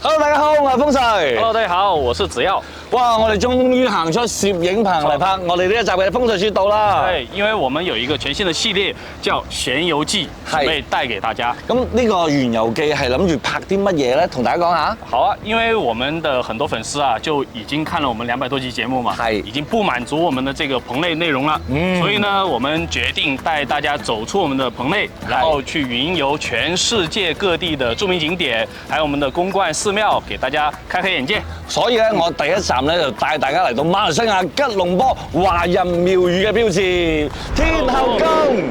Hello， 大家好，我係風水。Hello， 大家好，我是子耀。哇，我哋終於行出攝影棚嚟拍我哋呢一集嘅風水雪道啦。對，因為我們有一個全新的系列叫《玄遊記》，準備帶給大家。咁呢個《玄遊記》係諗住拍啲乜嘢咧？同大家講下。好啊，因為我們的很多粉絲啊，就已經看了我們200多集節目嘛，已經不滿足我們的這個棚內內容了。所以呢，我們決定帶大家走出我們的棚內，然後去雲遊全世界各地的著名景點，還有我們的公觀寺廟，給大家開開眼界。所以咧，我第一站咧就帶大家嚟到馬來西亞吉隆坡華人廟宇嘅標誌天后宮。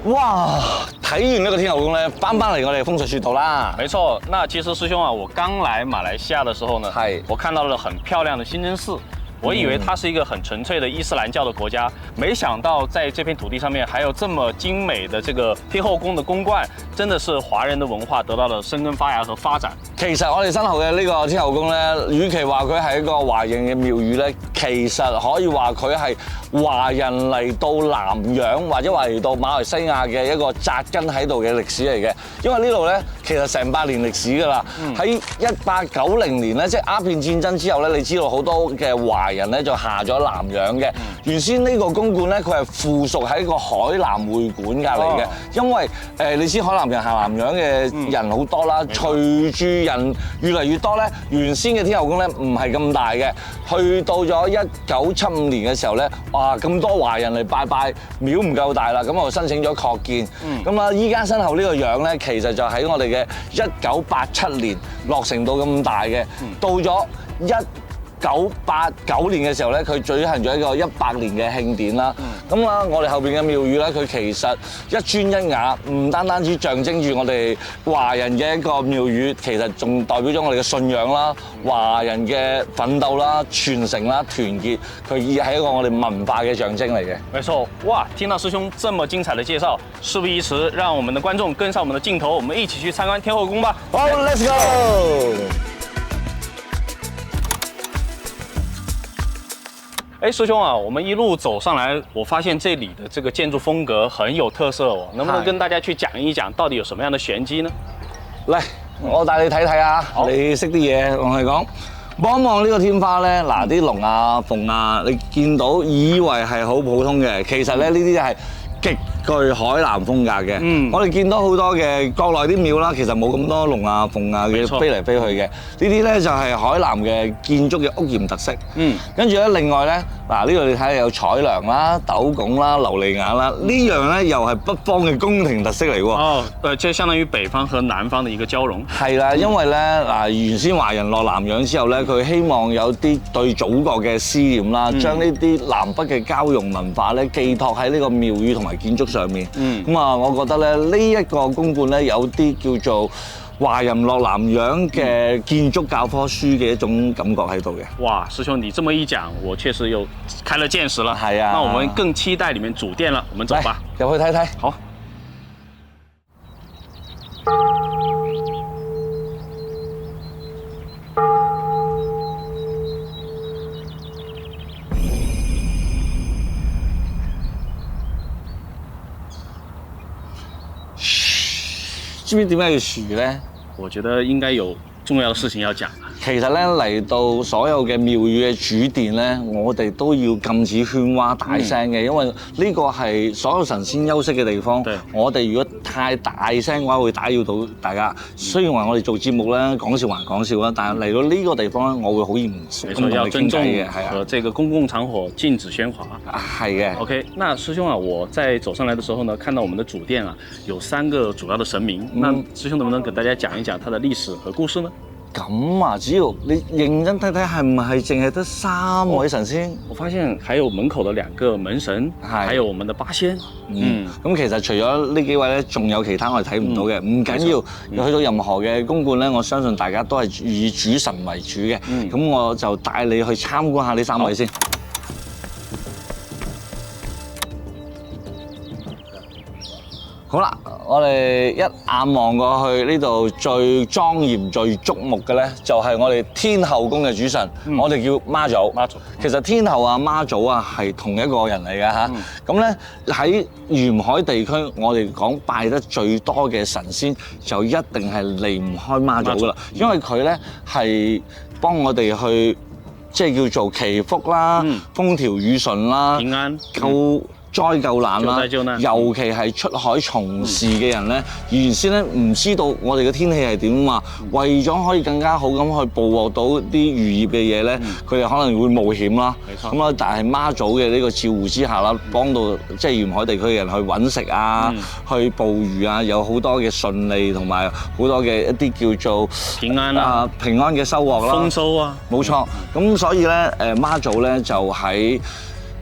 哇！睇完呢個天后宮咧，翻嚟我哋風水雪道啦。沒錯，那其實師兄啊，我剛來馬來西亞的時候呢，我看到了很漂亮的清真寺。我以為它是一個很純粹的伊斯蘭教的國家，沒想到在這片土地上面還有這麼精美的這個天后宮的宮觀，真的是華人的文化得到了生根發芽和發展。其實我哋身後嘅呢個天后宮咧，與其話佢係一個華人嘅廟宇咧，其實可以話佢係華人嚟到南洋或者話嚟到馬來西亞嘅一個紮根喺度嘅歷史嚟嘅。因為呢度咧其實成百年歷史㗎啦。喺1890年咧，即係鴉片戰爭之後咧，你知道好多嘅華人咧就下咗南洋嘅。原先呢個宮觀咧，佢係附屬喺個海南會館隔離嘅。因為你知海南人下南洋嘅人好多啦，隨住人越嚟越多咧，原先嘅天后宮咧唔係咁大嘅。去到咗1975年嘅時候咧，哇咁多華人嚟拜拜，廟唔夠大啦，咁我申請咗擴建。咁啊，依家身後呢個樣咧，其實就喺我哋嘅1987年落成到咁大嘅，到咗1989年嘅時候咧，佢舉行咗一個100年嘅慶典啦。咁啊，我哋後邊嘅廟宇咧，佢其實一磚一瓦，唔單止象徵住我哋華人嘅一個廟宇，其實仲代表咗我哋嘅信仰啦、華人嘅奮鬥啦、傳承啦、團結，佢亦係一個我哋文化嘅象徵嚟嘅。沒錯，哇！聽到師兄這麼精彩的介紹，事不宜遲，讓我們的觀眾跟上我們的鏡頭，我們一起去參觀天后宮吧。好 ，Let's go！哎，師兄啊，我們一路走上來，我發現這裡的這個建築風格很有特色哦，能不能跟大家去講一講，到底有什麼樣的玄機呢？嚟，我帶你睇睇啊！你識啲嘢，我同你講，望一望呢個天花咧，嗱啲龍啊、鳳啊，你見到以為係好普通嘅，其實咧呢啲係極具海南風格嘅。我哋見到好多嘅國內啲廟啦，其實冇咁多龍啊、鳳啊嘅飛嚟飛去嘅。呢啲咧就係海南嘅建築嘅屋檐特色。跟住咧，另外咧，嗱呢度你睇下有彩梁啦、斗拱啦、琉璃瓦啦，呢樣咧又係北方嘅宮廷特色嚟喎。哦，即係相當於北方和南方嘅一個交融。係啦，因為咧嗱，原先華人落南洋之後咧，佢希望有啲對祖國嘅思念啦，將呢啲南北嘅交融文化咧寄託喺呢個廟宇同埋建築上面。咁啊，我覺得咧呢一個宮觀咧有啲叫做華人落南洋嘅建築教科書嘅一種感覺喺度嘅。哇，師兄你這麼一講，我確實又開了見識了。係啊，那我們更期待裡面主殿了，我們走吧。入去睇睇。好。知唔知點解要樹咧？我覺得應該有重要的事情要講。其實咧嚟到所有嘅廟宇嘅主殿咧，我哋都要禁止喧嘩大聲嘅，因為呢個係所有神仙休息嘅地方。我哋如果太大聲嘅話，會打擾到大家。雖然話我哋做節目咧講笑還講笑啦，但係嚟到呢個地方咧，我會好嚴肅咁同你傾偈嘅。係啊，和這個公共場合禁止喧嘩。係嘅。OK，那師兄啊，我在走上來的時候呢，看到我們的主殿啊，有3個主要的神明。那師兄能不能給大家講一講它的歷史和故事呢？咁啊，只要你認真睇睇，係唔係淨係得3位神仙？我發現還有門口的2個門神，還有我們的8仙。咁其實除咗呢幾位咧，仲有其他我哋睇唔到嘅，唔緊要。去到任何嘅宮觀咧，我相信大家都係以主神為主嘅。咁我就帶你去參觀下呢3位先。好啦，我哋一眼望過去呢度最莊嚴、最矚目嘅咧，就係我哋天后宮嘅主神，我哋叫媽祖。媽祖其實天后啊、媽祖啊係同一個人嚟嘅嚇。咁咧喺沿海地區，我哋講拜得最多嘅神仙，就一定係離唔開媽祖噶啦，因為佢咧係幫我哋去即係叫做祈福啦、風調雨順啦、平安災救難啦，尤其係出海從事嘅人咧，原先咧唔知道我哋嘅天氣係點啊，為咗可以更加好咁去捕獲到啲漁業嘅嘢咧，佢哋可能會冒險啦。咁啊，但係媽祖嘅呢個照顧之下啦，幫到即係沿海地區嘅人去揾食啊，去捕魚啊，有好多嘅順利同埋好多嘅一啲叫做平安啊、平安嘅收穫啦，豐收啊，冇錯。咁所以咧，媽祖咧就喺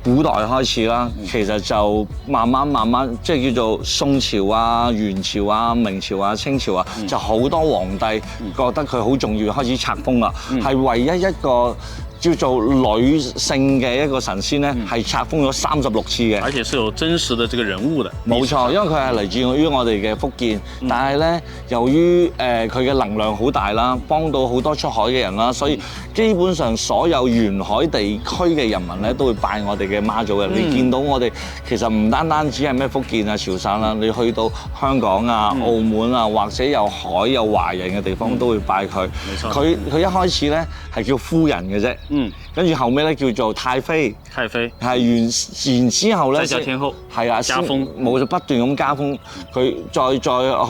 古代開始啦，其實就慢慢即係叫做宋朝啊、元朝啊、明朝啊、清朝啊，就好多皇帝覺得佢好重要，開始冊封啦，係唯一一個叫做女性嘅一個神仙咧，係冊封咗36次嘅，而且是有真實的這個人物的。冇錯，因為佢係嚟自於我哋嘅福建，但係咧由於佢嘅能量好大啦，幫到好多出海嘅人啦，所以基本上所有沿海地區嘅人民咧都會拜我哋嘅媽祖嘅。你見到我哋其實唔單止係咩福建啊、潮汕啦，你去到香港啊、澳門啊，或者有海有華人嘅地方都會拜佢。佢一開始咧係叫夫人嘅啫。跟住後尾咧叫做太妃，係然之後咧，再叫天后，係啊，加封，冇就不斷咁加封，佢再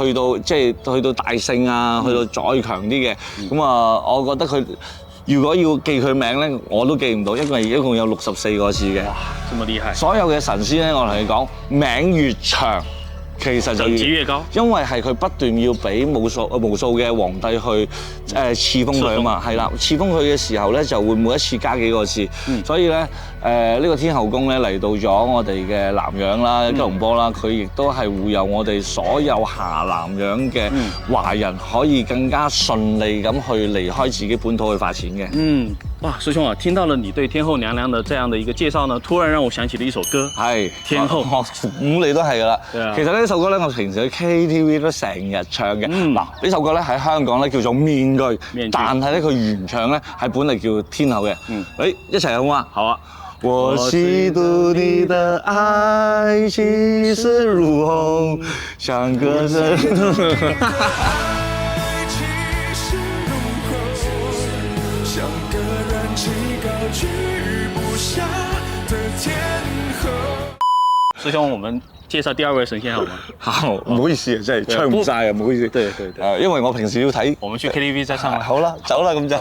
去到即係去到大聖啊，去到再強啲嘅，咁啊，我覺得佢如果要記佢名咧，我都記唔到，因為一共有64個字嘅。哇，這麼厲害！所有嘅神仙咧，我同你講，名越長，其實就越高，因為係佢不斷要俾無數嘅皇帝去賜封佢啊嘛，係啦，賜封佢嘅時候咧就會每一次加幾個字，所以咧呢個天后宮咧嚟到咗我哋嘅南洋啦、吉隆坡啦，佢亦都係會有我哋所有下南洋嘅華人可以更加順利咁去離開自己本土去發展嘅。哇，師兄啊，聽到了你對天后娘娘的這樣的一個介紹呢，突然讓我想起了一首歌，係天后，咁你都係噶啦。其實呢首歌咧，我平時去 KTV 都成日唱嘅。嗱，呢首歌咧喺香港咧叫做面具，但係咧佢原唱咧喺本地叫天后嘅。一齊好嘛？好啊。我嫉妒你的愛氣勢如虹，像歌聲。師兄，我們介紹第2位神仙好嗎？好，唔好意思啊，真係唱唔晒啊，唔好意思。對，因為我平時要睇。我們去 KTV 再唱。好啦，走啦咁就。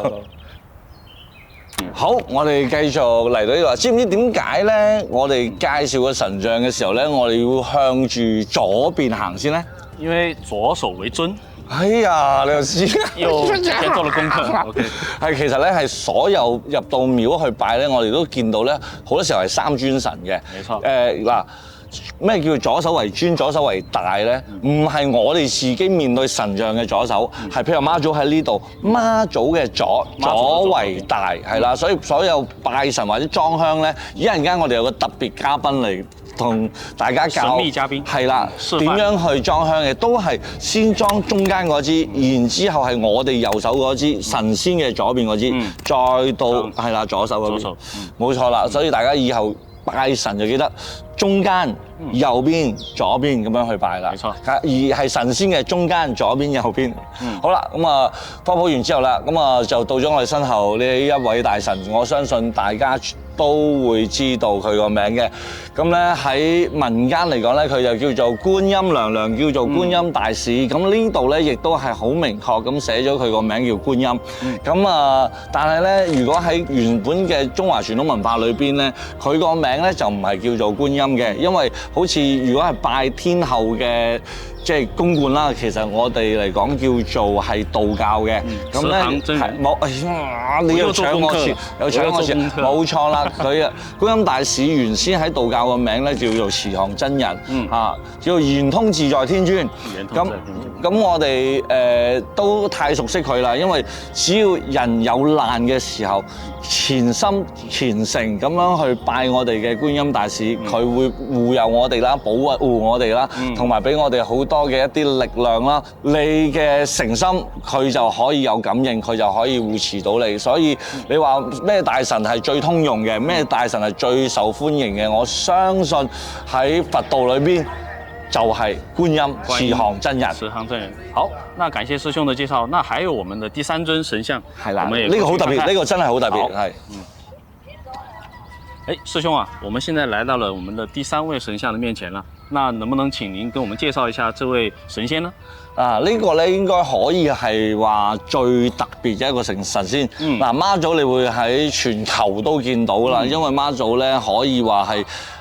好，我哋繼續嚟到呢度。知唔知點解咧？我哋介紹個神像嘅時候咧，我哋要向住左邊行先咧？因為左手為尊。哎呀，你又知？又先做了功課。OK。係其實咧係所有入到廟去拜咧，我哋都見到咧，好多時候係3尊神嘅。冇錯。嗱。咩叫左手為尊、左手為大咧？唔係我哋自己面對神像嘅左手，係譬如媽祖喺呢度，媽祖嘅左為大，係啦。所以所有拜神或者裝香咧，一陣間我哋有個特別嘉賓嚟同大家教，神秘嘉賓係啦，點樣去裝香嘅，都係先裝中間嗰支，然之後係我哋右手嗰支神仙嘅左邊嗰支，再到係啦左手嗰邊，冇錯啦。所以大家以後拜神就記得中間、右邊、左邊咁樣去拜啦。冇錯。而係神仙嘅中間、左邊、右邊。好啦，咁啊科普完之後啦，咁啊就到咗我哋身後呢一位大神，我相信大家都會知道佢個名嘅。咁咧喺民間嚟講咧，佢就叫做觀音娘娘，叫做觀音大士。咁呢度咧亦都係好明確咁寫咗佢個名叫觀音。咁啊，但係咧，如果喺原本嘅中華傳統文化裏邊咧，佢個名咧就唔係叫做觀音嘅，因為好似如果係拜天后嘅即係公館啦，其實我哋嚟講叫做係道教嘅，咁咧係冇，你又搶我詞，又搶我詞，冇錯啦。佢啊，觀音大士原先喺道教個名咧叫做慈航真人，叫做圓通自在天尊。咁我哋都太熟悉佢啦，因為只要人有難嘅時候，虔心虔誠咁樣去拜我哋嘅觀音大士，佢會護佑我哋啦，保護我哋啦，同埋俾我哋好多嘅一啲力量啦。你嘅誠心，佢就可以有感應，佢就可以護持到你。所以你話咩大神係最通用嘅，咩大神係最受歡迎嘅？我相信喺佛道裏邊就係觀音慈航真人。慈航真人。好，那感謝師兄的介紹。那還有我們的第三尊神像，係啦，呢個好特別，呢個真係好特別，係。哎，師兄啊，我們現在來到了我們的第三位神像的面前了。那能不能請您跟我們介紹一下這位神仙呢？呢個咧應該可以係話最特別嘅一個神仙。嗱，媽祖你會喺全球都見到啦，因為媽祖咧可以話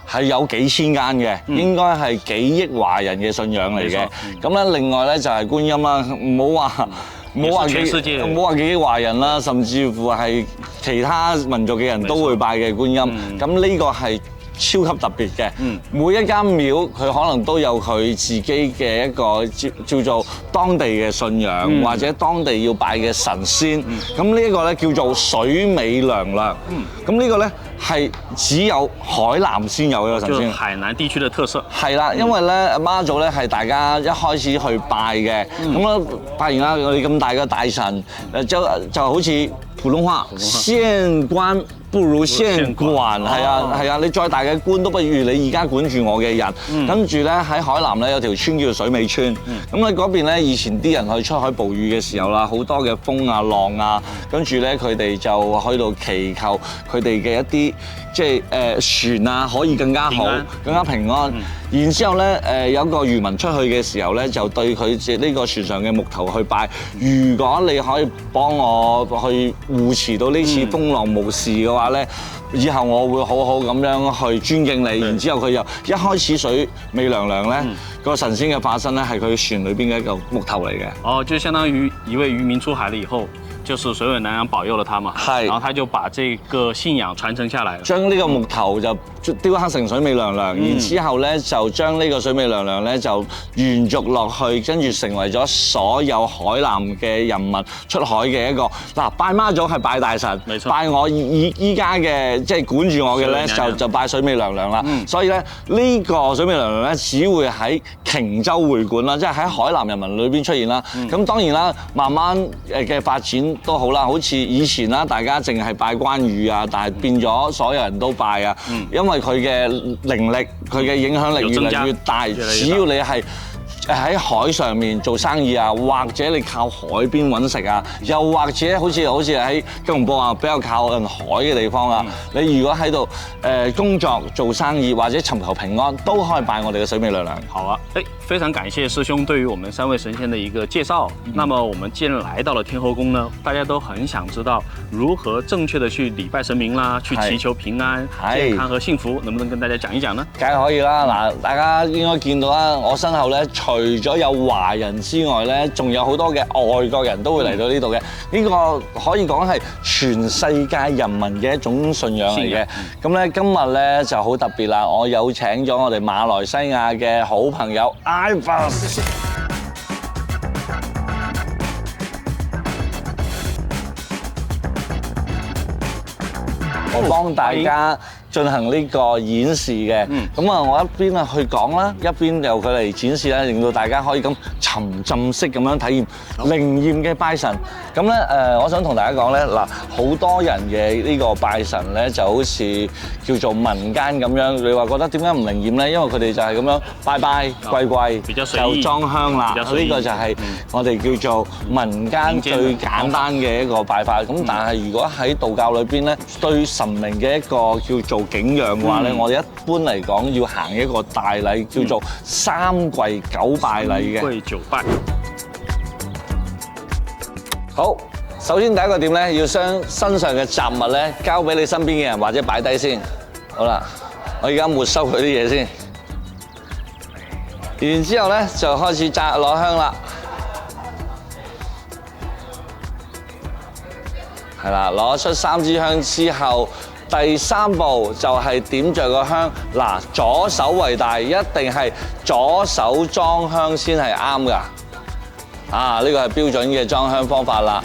係有幾千間嘅，應該係幾億華人嘅信仰嚟嘅。咁咧另外咧就係觀音啦，唔好話幾億華人啦，甚至乎係其他民族嘅人都會拜嘅觀音。咁呢個係超級特別嘅，每一間廟佢可能都有佢自己嘅一個叫做當地嘅信仰，或者當地要拜嘅神仙。咁呢一個咧叫做水尾娘娘。咁呢個咧係只有海南先有嘅神仙，就海南地區嘅特色。係啦，因為咧媽祖咧係大家一開始去拜嘅，咁咧拜完啦，我哋咁大嘅大神，就好似普通話縣官不如縣管，係啊，你再大嘅官都不如你而家管住我嘅人。跟住咧喺海南咧有條村叫做水尾村，咁喺嗰邊咧以前啲人去出海捕魚嘅時候啦，好多嘅風啊浪啊，跟住咧佢哋就去到祈求佢哋嘅一啲即係船啊可以更加好、更加平安。然之後咧有個漁民出去嘅時候咧，就對佢呢個船上嘅木頭去拜，如果你可以幫我去護持到呢次風浪無事嘅話咧，以後我會好好咁樣去尊敬你。然之後佢又一開始水尾娘娘咧個神仙嘅化身咧係佢船裏邊嘅一個木頭嚟嘅。哦，就相當於一位漁民出海了以後，就是水尾娘娘保佑了他嘛，然後他就把這個信仰傳承下來了，將呢個木頭就雕刻成水尾娘娘，然之後咧就將呢個水尾娘娘咧就延續落去，跟住成為咗所有海南嘅人民出海嘅一個拜媽祖係拜大神，拜我依家嘅即係管住我嘅咧就拜水尾娘娘啦。所以咧呢個水尾娘娘咧只會喺瓊州會館啦，即係喺海南人民裏邊出現啦。咁當然啦，慢慢嘅發展都好啦，好似以前啦，大家淨係拜關羽啊，但係變咗所有人都拜啊，因為佢嘅靈力、佢嘅影響力越嚟越大。只要你係喺海上面做生意啊，或者你靠海邊揾食啊，又或者好似喺吉隆坡啊比較靠近海嘅地方啊，你如果喺度工作做生意或者尋求平安，都可以拜我哋嘅水尾娘娘。好啊，非常感謝師兄對於我們三位神仙的一個介紹。那麼我們既然來到了天後宮呢，大家都很想知道如何正確的去禮拜神明啦，去祈求平安、健康和幸福，能不能跟大家講一講呢？梗係可以啦，嗱，大家應該見到啦，我身後咧除咗有華人之外咧，仲有好多嘅外國人都會嚟到呢度嘅。呢個可以講係全世界人民嘅一種信仰嚟嘅。咁咧今日咧就好特別啦，我有請咗我哋馬來西亞嘅好朋友 Ivan。我幫大家進行呢個演示嘅，咁啊我一邊啊去講啦，一邊由佢嚟展示咧，令到大家可以咁沉浸式咁樣體驗靈驗嘅拜神。咁咧我想同大家講咧，嗱，好多人嘅呢個拜神咧就好似叫做民間咁樣，你話覺得點解唔靈驗咧？因為佢哋就係咁樣拜拜跪就裝香啦，呢個就係我哋叫做民間最簡單嘅一個拜法。咁但係如果喺道教裏邊咧，對神明嘅一個叫做景仰嘅話咧，我哋一般嚟講要行一個大禮，叫做三跪九拜禮嘅。跪九拜。好，首先第一個點咧，要將身上嘅雜物咧交俾你身邊嘅人或者擺低先。好啦，我而家沒收佢啲嘢先。然之後咧就開始攞香啦。係啦，攞出3支香之後，第3步就係點着個香。嗱，左手為大，一定係左手裝香先係啱㗎。啊，呢個係標準嘅裝香方法啦。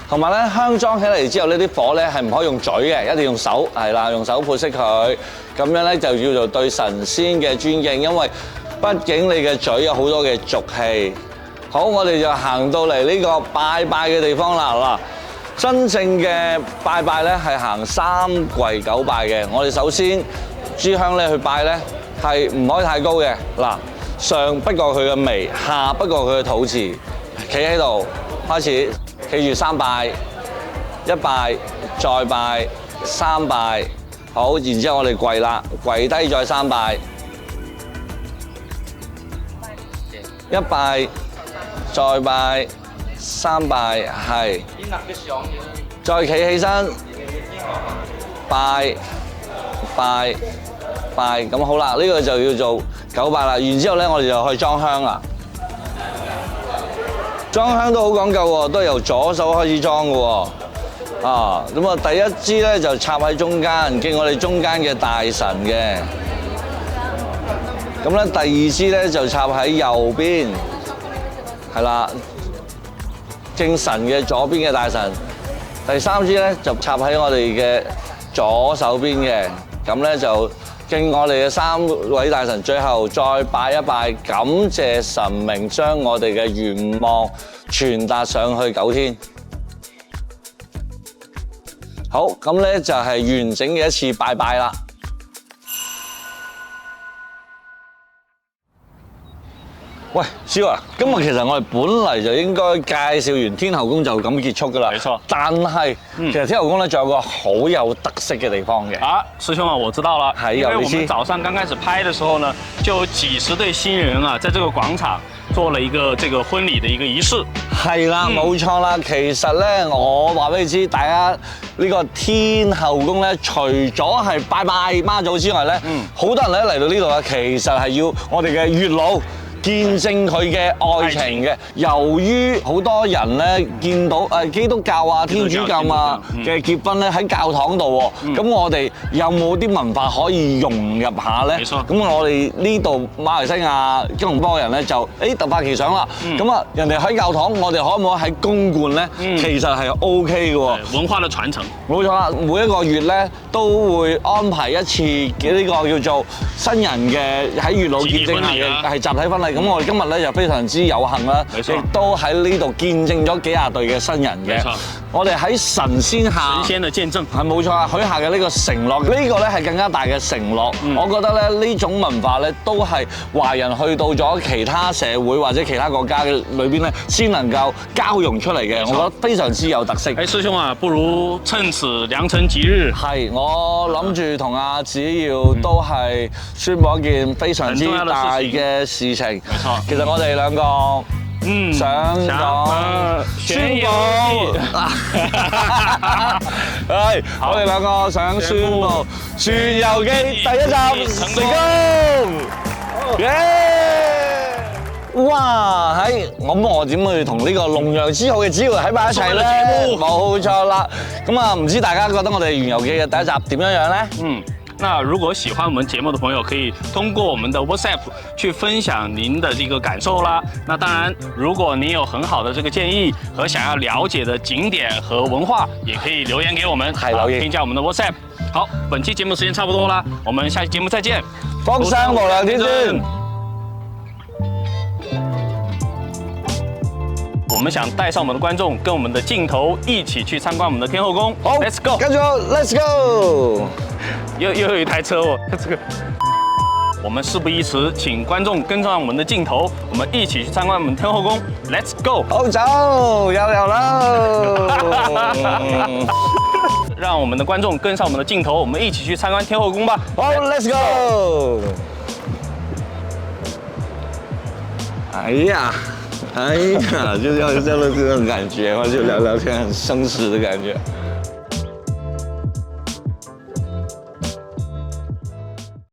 同埋咧，香裝起嚟之後，呢啲火咧係唔可以用嘴嘅，一定用手，係啦，用手潑熄佢。咁樣咧就叫做對神仙嘅尊敬，因為畢竟你嘅嘴有好多嘅俗氣。好，我哋就行到嚟呢個拜拜嘅地方啦。嗱，真正嘅拜拜咧係行3跪9拜嘅。我哋首先支香咧去拜咧係唔可以太高嘅。嗱，上不過佢嘅眉，下不過佢嘅肚臍，企喺度開始，記住3拜，1拜再拜3拜。好，然之後我哋跪啦，跪低再3拜，1拜。再拜3拜，係。再企起身，拜，咁好啦，呢個就叫做9拜啦。然之後咧，我哋就去裝香啦。裝香都好講究喎，都係由左手開始裝嘅喎。啊，咁啊，第一支咧就插喺中間，敬我哋中間嘅大神嘅。咁咧，第2支咧就插喺右邊。係啦，敬神嘅左邊嘅大神。第3支咧就插喺我哋嘅左手邊嘅，咁咧就敬我哋嘅3位大神。最後再拜一拜，感謝神明將我哋嘅願望傳達上去9天。好，咁咧就係完整嘅一次拜拜啦。喂，蕭啊，今日其實我哋本嚟就應該介紹完天后宮就咁結束㗎啦。沒錯。但係，其實天后宮咧仲有個好有特色嘅地方嘅。啊，師兄啊，我知道了。因為我們早上剛開始拍的時候呢，就有幾十對新人啊，在這個廣場做了一個這個婚禮的一個儀式。係啦，冇錯啦。其實咧，我話俾你知，大家呢個天后宮咧，除咗係拜拜媽祖之外咧，好多人咧嚟到呢度啊，其實係要我哋嘅月老見證佢嘅愛情嘅。由於好多人咧見到基督教啊、天主教啊嘅結婚咧喺教堂度喎，咁我哋有冇啲文化可以融入下咧？咁我哋呢度馬來西亞吉隆坡人咧就突發奇想啦，咁啊人哋喺教堂，我哋可唔可以喺宮觀咧？其實係 OK 嘅喎。文化嘅傳承。冇錯啦，每一個月咧都會安排一次嘅呢個叫做新人嘅喺月老見證下嘅係集體婚禮。咁我哋今日咧就非常之有幸啦，亦都喺呢度見證咗幾廿對嘅新人嘅。我哋喺神仙下，神仙嘅見證係冇錯啊！許下嘅呢個承諾，呢個咧係更加大嘅承諾。我覺得咧呢種文化咧都係華人去到咗其他社會或者其他國家嘅裏邊咧，先能夠交融出嚟嘅。我覺得非常之有特色。師兄啊，不如趁此良辰吉日，係我諗住同阿子耀都係宣佈一件非常之大嘅事情。沒錯，其實我哋兩個想講宣佈，係我哋兩個想宣佈《傳遊記》第1集成功，耶！哇！我點會同呢個龍陽之好嘅子耀喺埋一齊咧？冇錯啦。咁啊，唔知大家覺得我哋《傳遊記》嘅第1集點樣咧？那如果喜歡我們節目的朋友，可以通過我們的 WhatsApp 去分享您的這個感受啦。那當然，如果您有很好的這個建議和想要了解的景點和文化，也可以留言給我們，添加我們的 WhatsApp。好，本期節目時間差不多啦，我們下期節目再見。福生無量天尊。我們想帶上我們的觀眾，跟我們的鏡頭一起去參觀我們的天后宮。好 ，Let's go， 跟住 Let's go。又有一台車哦，這個。我們事不宜遲，請觀眾跟上我們的鏡頭，我們一起去參觀我們天後宮。Let's go！ 好走，有啦！讓我們的觀眾跟上我們的鏡頭，我們一起去參觀天後宮吧。好 ，Let's go！ 哎呀，就是要這種感覺嘛，就聊聊天，很紳士的感覺。